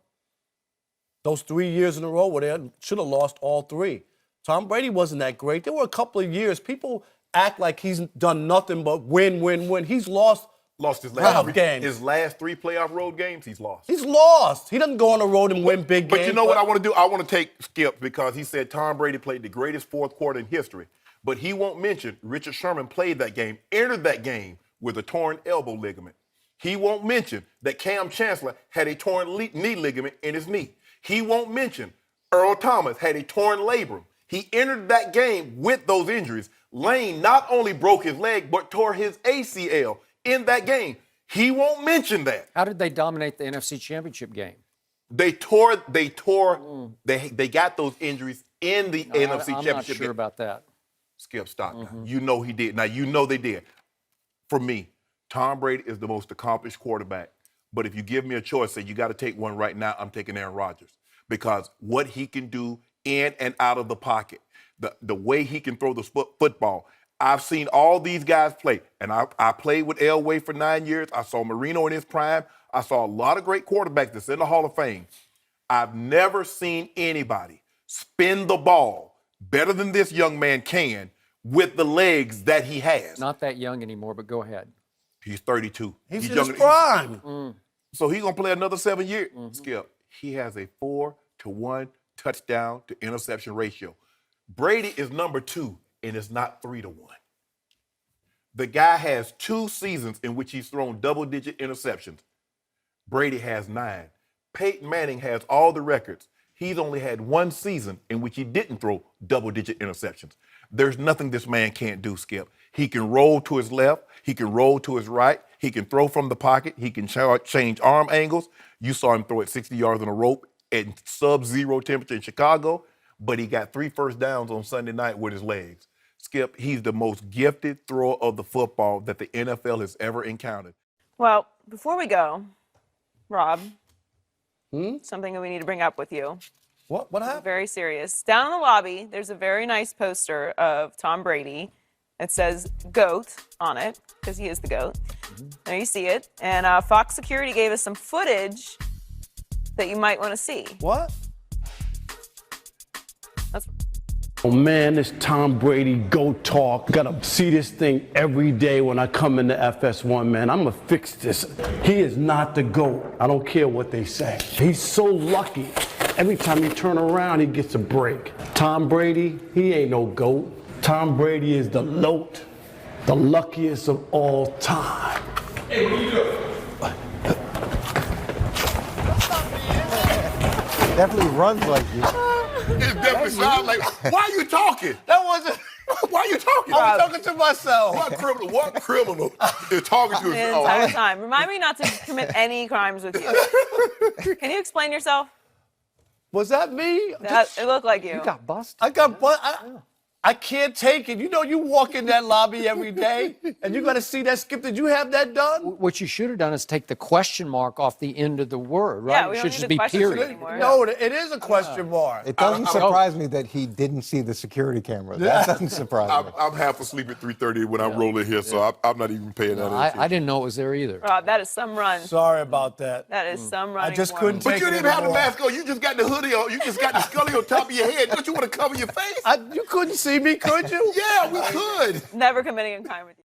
Those 3 years in a row where they should have lost all 3. Tom Brady wasn't that great. There were a couple of years. People act like he's done nothing but win, win, win. He's lost his last games. His last 3 playoff road games, he's lost. He's lost. He doesn't go on the road and win big games. But you know what I want to do? I want to take Skip because he said Tom Brady played the greatest fourth quarter in history. But he won't mention Richard Sherman played that game, entered that game with a torn elbow ligament. He won't mention that Cam Chancellor had a torn knee ligament in his knee. He won't mention Earl Thomas had a torn labrum. He entered that game with those injuries. Lane not only broke his leg, but tore his ACL in that game. He won't mention that. How did they dominate the NFC Championship game? They got those injuries in the NFC Championship I'm not sure game. about that. Skip, stop now. You know he did. Now, you know they did. For me, Tom Brady is the most accomplished quarterback. But if you give me a choice, say you got to take one right now, I'm taking Aaron Rodgers. Because what he can do in and out of the pocket, the way he can throw the football. I've seen all these guys play. And I played with Elway for 9 years. I saw Marino in his prime. I saw a lot of great quarterbacks that's in the Hall of Fame. I've never seen anybody spin the ball better than this young man can with the legs that he has. Not that young anymore, but go ahead. He's 32. He's in his prime. So he's going to play another 7 years. Skip, he has a 4-to-1 touchdown to interception ratio. Brady is number 2, and it's not 3-to-1. The guy has 2 seasons in which he's thrown double-digit interceptions. Brady has 9. Peyton Manning has all the records. He's only had 1 season in which he didn't throw double-digit interceptions. There's nothing this man can't do, Skip. He can roll to his left. He can roll to his right. He can throw from the pocket. He can change arm angles. You saw him throw it 60 yards on a rope at sub-zero temperature in Chicago, but he got 3 first downs on Sunday night with his legs. Skip, he's the most gifted thrower of the football that the NFL has ever encountered. Well, before we go, Rob, something that we need to bring up with you. What happened? Very serious. Down in the lobby, there's a very nice poster of Tom Brady. It says GOAT on it, because he is the GOAT. There you see it. And Fox Security gave us some footage that you might want to see. What? Oh man, it's Tom Brady GOAT talk. Gotta see this thing every day when I come into FS1, man. I'm gonna fix this. He is not the GOAT. I don't care what they say. He's so lucky. Every time you turn around, he gets a break. Tom Brady, he ain't no GOAT. Tom Brady is the LOAT, the luckiest of all time. Hey, what are you doing? Definitely runs like you. It definitely sounds like, why are you talking? That wasn't. Why are you talking? I was talking to myself. What criminal is talking to The himself? entire time. Remind me not to commit any crimes with you. Can you explain yourself? Was that me? It looked like you. You got busted. I got busted. I can't take it. You know, you walk in that lobby every day, and you got to see that. Skip, did you have that done? What you should have done is take the question mark off the end of the word, right? Yeah, we it don't should need just the be questions period. anymore. No, it is a question mark. It doesn't surprise me that he didn't see the security camera. That doesn't surprise me. I'm half asleep at 3:30 when I'm rolling here, so I'm not even paying that attention. I didn't know it was there either. Rob, that is some run. Sorry about that. That is some running. I just couldn't But take you it didn't have the anymore. mask on. You just got the hoodie on. You just got the scully on top of your head. Don't you want to cover your face? You couldn't see see me, could you? Yeah, we could. Never committing a crime with you.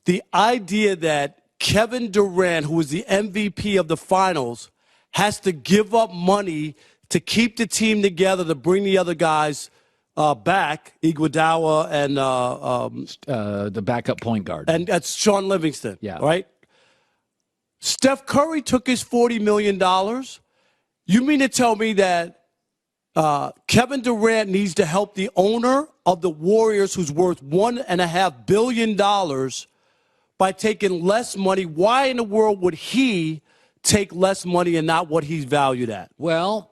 The idea that Kevin Durant, who was the MVP of the finals, has to give up money to keep the team together, to bring the other guys back, Iguodala and the backup point guard. and that's Sean Livingston. Yeah. Right? Steph Curry took his $40 million. You mean to tell me that Kevin Durant needs to help the owner of the Warriors, who's worth $1.5 billion, by taking less money? Why in the world would he take less money and not what he's valued at? Well,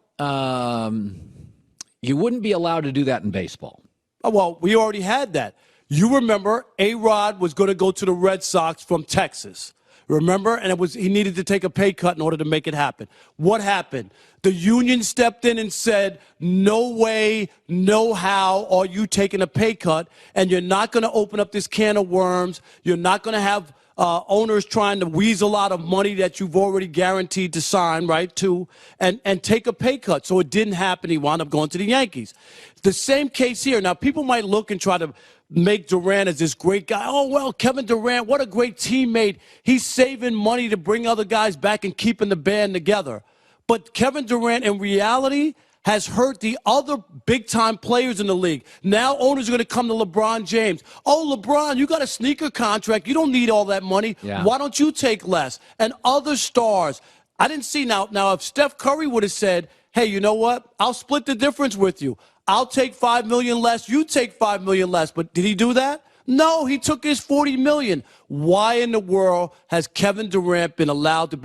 you wouldn't be allowed to do that in baseball. Oh, well, we already had that. You remember A-Rod was going to go to the Red Sox from Texas. Remember? And he needed to take a pay cut in order to make it happen. What happened? The union stepped in and said, no way, no how are you taking a pay cut, and you're not going to open up this can of worms. You're not going to have owners trying to weasel out of money that you've already guaranteed to sign, right, and take a pay cut. So it didn't happen. He wound up going to the Yankees. The same case here. Now, people might look and try to make Durant as this great guy. Oh, well, Kevin Durant, what a great teammate. He's saving money to bring other guys back and keeping the band together. But Kevin Durant, in reality, has hurt the other big-time players in the league. Now owners are going to come to LeBron James. Oh, LeBron, you got a sneaker contract. You don't need all that money. Yeah. Why don't you take less? And other stars. I didn't see now if Steph Curry would have said, hey, you know what? I'll split the difference with you. I'll take $5 million less. You take $5 million less. But did he do that? No, he took his $40 million. Why in the world has Kevin Durant been allowed to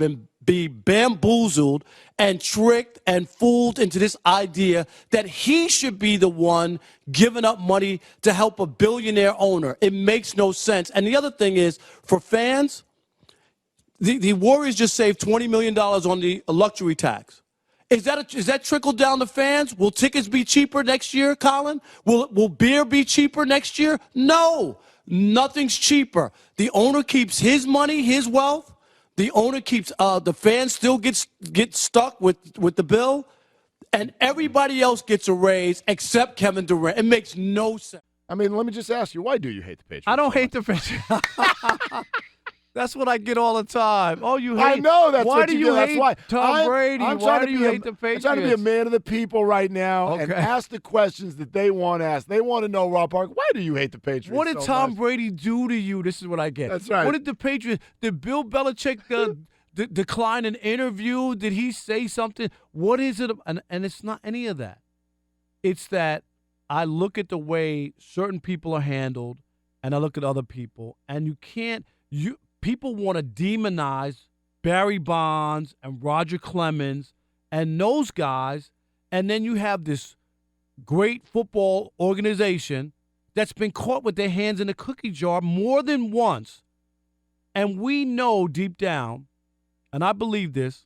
be bamboozled and tricked and fooled into this idea that he should be the one giving up money to help a billionaire owner? It makes no sense. And the other thing is, for fans, the Warriors just saved $20 million on the luxury tax. Is that trickled down to fans? Will tickets be cheaper next year, Colin? Will beer be cheaper next year? No, nothing's cheaper. The owner keeps his money, his wealth. The owner keeps the fans still get stuck with the bill, and everybody else gets a raise except Kevin Durant. It makes no sense. I mean, let me just ask you, why do you hate the Patriots? I don't hate the Patriots. That's what I get all the time. Oh, you hate. I know that's why what do you you do. hate That's why Tom Brady? Why do you hate the Patriots? I'm trying to be a man of the people right now and Okay. ask the questions that they want to ask. They want to know, Rob Park, why do you hate the Patriots? What did so Tom much? Brady do to you? This is what I get. That's right. What did the Patriots? Did Bill Belichick decline an interview? Did he say something? What is it? And it's not any of that. It's that I look at the way certain people are handled, and I look at other people, and you can't. People want to demonize Barry Bonds and Roger Clemens and those guys, and then you have this great football organization that's been caught with their hands in a cookie jar more than once. And we know deep down, and I believe this,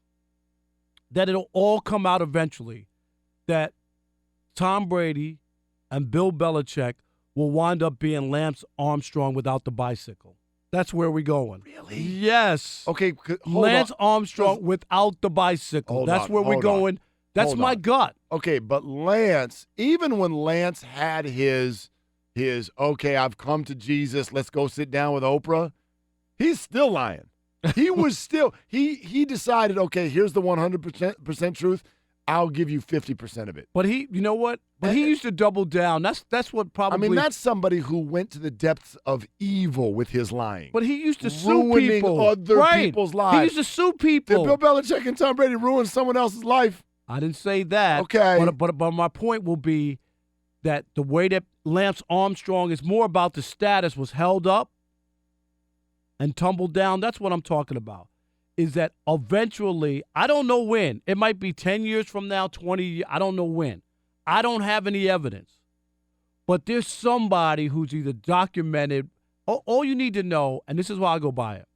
that it'll all come out eventually, that Tom Brady and Bill Belichick will wind up being Lance Armstrong without the bicycle. That's where we're going. Really? Yes. Okay, hold Lance on. Armstrong without the bicycle. Hold That's on, where we're hold on. going. That's Hold my on. gut. Okay, but Lance, even when Lance had his okay, I've come to Jesus, let's go sit down with Oprah, he's still lying. He was still he decided, okay, here's the 100% truth. I'll give you 50% of it. But you know what? But he used to double down. That's what probably. I mean, that's somebody who went to the depths of evil with his lying. But he used to sue ruining people. other Right. people's lives. He used to sue people. Did Bill Belichick and Tom Brady ruin someone else's life? I didn't say that. Okay. But my point will be that the way that Lance Armstrong is more about the status was held up and tumbled down. That's what I'm talking about. Is that eventually, I don't know when. It might be 10 years from now, 20 years. I don't know when. I don't have any evidence. But there's somebody who's either documented. All you need to know, and this is why I go by it.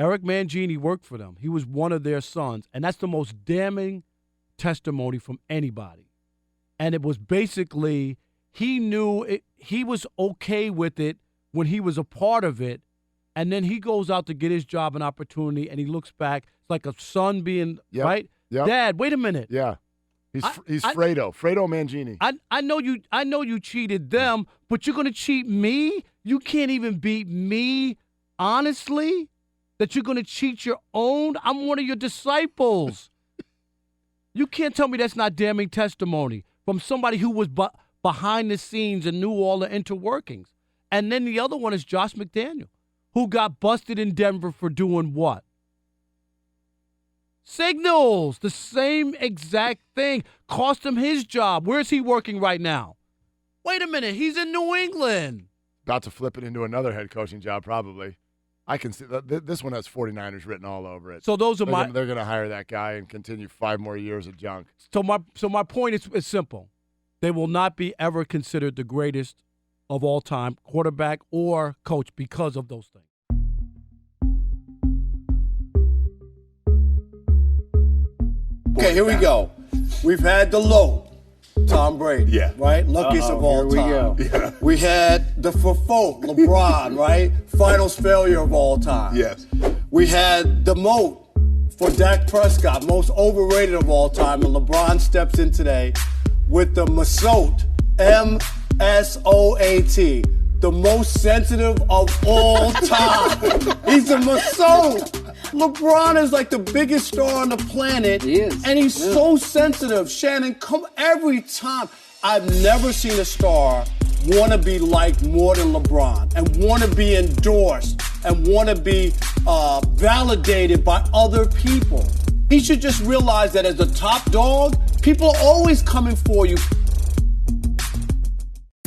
Eric Mangini worked for them. He was one of their sons. And that's the most damning testimony from anybody. And it was basically, he knew it, he was okay with it when he was a part of it. And then he goes out to get his job and opportunity, and he looks back. It's like a son being, Yep. right? Yep. Dad, wait a minute. Yeah. He's Fredo Mangini. I know you cheated them, but you're gonna cheat me? You can't even beat me, honestly? That you're gonna cheat your own? I'm one of your disciples. You can't tell me that's not damning testimony from somebody who was behind the scenes and knew all the interworkings. And then the other one is Josh McDaniel, who got busted in Denver for doing what? Signals, the same exact thing. Cost him his job. Where's he working right now? Wait a minute, he's in New England. About to flip it into another head coaching job, probably. I can see this one has 49ers written all over it. So those are they're going to hire that guy and continue 5 more years of junk. So my point is simple. They will not be ever considered the greatest of all time, quarterback or coach, because of those things. Okay, here we go. We've had the low, Tom Brady. Yeah. Right? Luckiest of all time. Yeah. We had the faux, LeBron, right? Finals failure of all time. Yes. We had the moat for Dak Prescott, most overrated of all time, and LeBron steps in today with the Masot, M-S-O-A-T, the most sensitive of all time. He's a Masot. LeBron is like the biggest star on the planet. He is. And he's so sensitive. Shannon, come every time. I've never seen a star want to be liked more than LeBron and want to be endorsed and want to be validated by other people. He should just realize that as the top dog, people are always coming for you.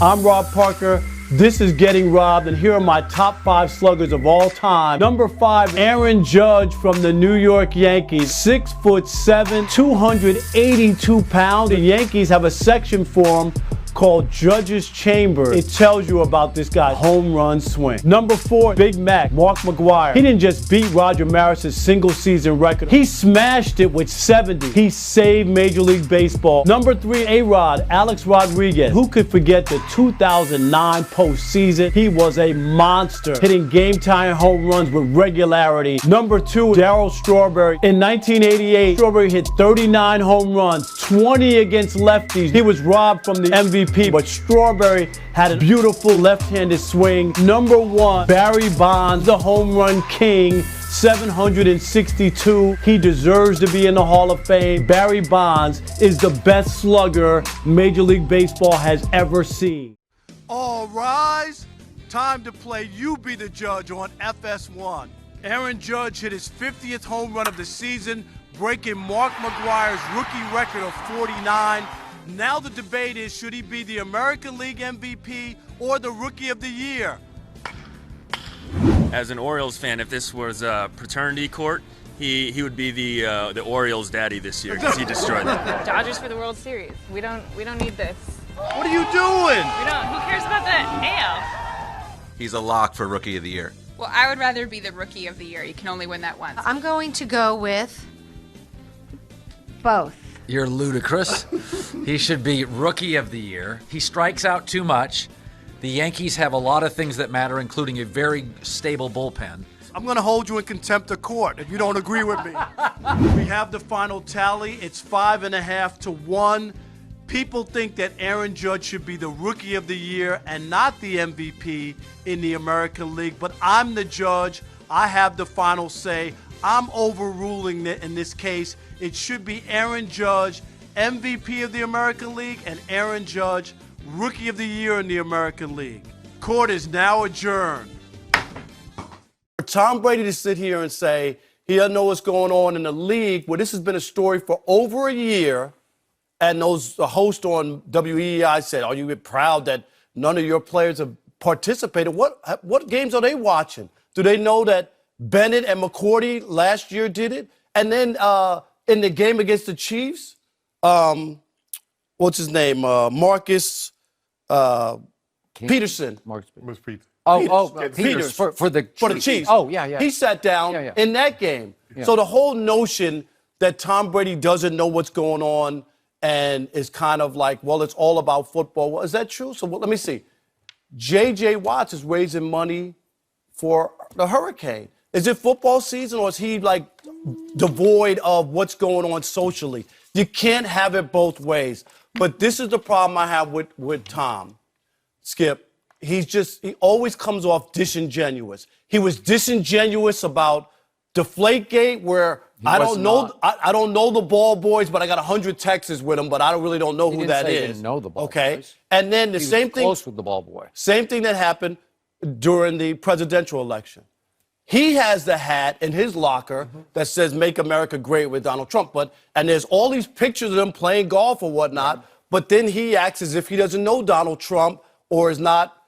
I'm Rob Parker. This is Getting Robbed, and here are my top 5 sluggers of all time. Number 5, Aaron Judge from the New York Yankees. 6'7", 282 pounds. The Yankees have a section for him called Judge's Chamber. It tells you about this guy's home run swing. Number 4, Big Mac, Mark McGwire. He didn't just beat Roger Maris's single season record. He smashed it with 70. He saved Major League Baseball. Number 3, A-Rod, Alex Rodriguez. Who could forget the 2009 postseason? He was a monster, hitting game-tying home runs with regularity. Number 2, Darryl Strawberry. In 1988, Strawberry hit 39 home runs, 20 against lefties. He was robbed from the MVP, but Strawberry had a beautiful left-handed swing. Number 1, Barry Bonds, the home run king, 762. He deserves to be in the Hall of Fame. Barry Bonds is the best slugger Major League Baseball has ever seen. All rise. Time to play You Be the Judge on FS1. Aaron Judge hit his 50th home run of the season, breaking Mark McGwire's rookie record of 49. Now the debate is, should he be the American League MVP or the Rookie of the Year? As an Orioles fan, if this was a paternity court, he would be the Orioles' daddy this year because he destroyed them. Dodgers for the World Series. We don't need this. What are you doing? Who cares about the AL? He's a lock for Rookie of the Year. Well, I would rather be the Rookie of the Year. You can only win that once. I'm going to go with both. You're ludicrous. He should be Rookie of the Year. He strikes out too much. The Yankees have a lot of things that matter, including a very stable bullpen. I'm going to hold you in contempt of court if you don't agree with me. We have the final tally. It's 5.5 to 1. People think that Aaron Judge should be the Rookie of the Year and not the MVP in the American League. But I'm the judge. I have the final say. I'm overruling it in this case. It should be Aaron Judge, MVP of the American League, and Aaron Judge, Rookie of the Year in the American League. Court is now adjourned. For Tom Brady to sit here and say he doesn't know what's going on in the league, where this has been a story for over a year, and the host on WEEI said, are you proud that none of your players have participated? What games are they watching? Do they know that Bennett and McCourty last year did it? And then in the game against the Chiefs, what's his name? Marcus Peterson. Marcus Peters. Peters for the Chiefs. Oh, yeah. He sat down in that game. Yeah. So the whole notion that Tom Brady doesn't know what's going on and is kind of like, well, it's all about football. Well, is that true? So let me see. J.J. Watts is raising money for the Hurricane. Is it football season, or is he like devoid of what's going on socially? You can't have it both ways. But this is the problem I have with Tom, Skip. He always comes off disingenuous. He was disingenuous about Deflategate, where I don't know the ball boys, but I got 100 texts with him, but I really don't know who that is. He didn't know the ball okay, boys. and then the He same was thing. Close with the ball boy. Same thing that happened during the presidential election. He has the hat in his locker that says "Make America Great" with Donald Trump, and there's all these pictures of them playing golf or whatnot. But then he acts as if he doesn't know Donald Trump or is not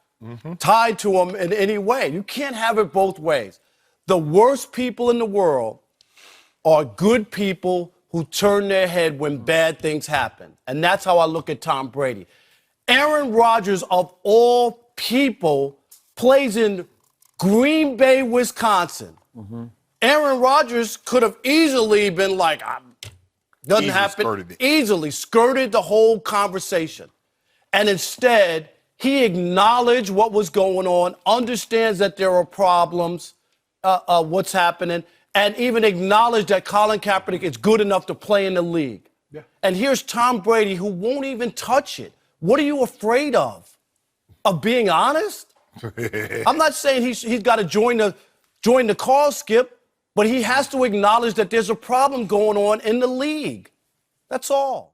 tied to him in any way. You can't have it both ways. The worst people in the world are good people who turn their head when bad things happen. And that's how I look at Tom Brady. Aaron Rodgers, of all people, plays in Green Bay, Wisconsin. Aaron Rodgers could have easily been like, doesn't happen. Easily skirted the whole conversation. And instead, he acknowledged what was going on, understands that there are problems, what's happening, and even acknowledged that Colin Kaepernick is good enough to play in the league. Yeah. And here's Tom Brady, who won't even touch it. What are you afraid of? Of being honest? I'm not saying he's got to join the cause, Skip, but he has to acknowledge that there's a problem going on in the league. That's all.